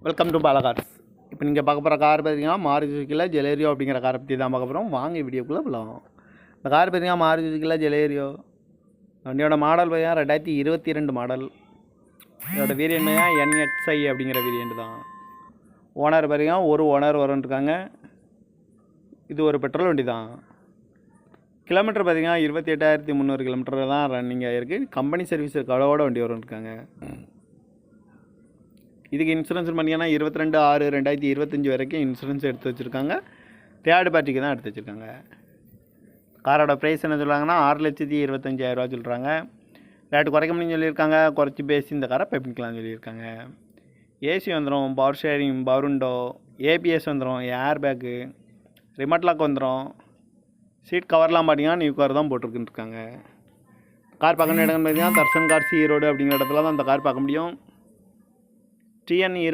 Welcome to Bala cars. இப்போ நீங்கள் பார்க்க போகிற கார் பார்த்தீங்கன்னா மாருதி சுசுக்கியில் ஜெலேரியோ அப்படிங்கிற காரை பற்றி தான் பார்க்க போகிறோம். வாங்க வீடியோக்குள்ளே போகலாம். இந்த கார் பார்த்தீங்கன்னா மாருதி சுசுக்கியில் ஜெலேரியோ. வண்டியோட மாடல் பார்த்தீங்கன்னா 2022 மாடல். இதோட வேரியன்ட் பார்த்தீங்கன்னா NXi அப்படிங்கிற வேரியன்ட் தான். ஓனர் பார்த்தீங்கன்னா ஒரு ஓனர் வரும்ன்ருக்காங்க. இது ஒரு பெட்ரோல் வண்டி தான். கிலோமீட்டர் பார்த்தீங்கன்னா 28,300 கிலோமீட்டர் தான் ரன்னிங் ஆகிருக்கு. கம்பெனி சர்வீஸ் கடவோட வண்டி வரும்ன்ருக்காங்க. இதுக்கு இன்சூரன்ஸ் பண்ணிங்கன்னா 22/6/2025 வரைக்கும் இன்சூரன்ஸ் எடுத்து வச்சுருக்காங்க. தேர்ட் பார்ட்டிக்கு தான் எடுத்து வச்சுருக்காங்க. காரோட ப்ரைஸ் என்ன சொல்கிறாங்கன்னா 6,25,000 சொல்கிறாங்க. ரேட்டு குறைக்க முடியும்னு சொல்லியிருக்காங்க. குறைச்சி பேசி இந்த காரை பண்ணிக்கலாம்னு சொல்லியிருக்காங்க. ஏசி வந்துடும், power sharing, power window, ABS வந்துடும், ஏர் பேக்கு, ரிமோட் லாக் வந்துடும். சீட் கவர்லாம் பார்த்தீங்கன்னா நியூ கார் தான் போட்டிருக்குன்னு இருக்காங்க. கார் பார்க்கணும் இடம்னு பார்த்தீங்கன்னா தர்சன் கார்ஸ் ஈரோடு அப்படிங்கிற இடத்துல தான் அந்த கார் பார்க்க முடியும். TN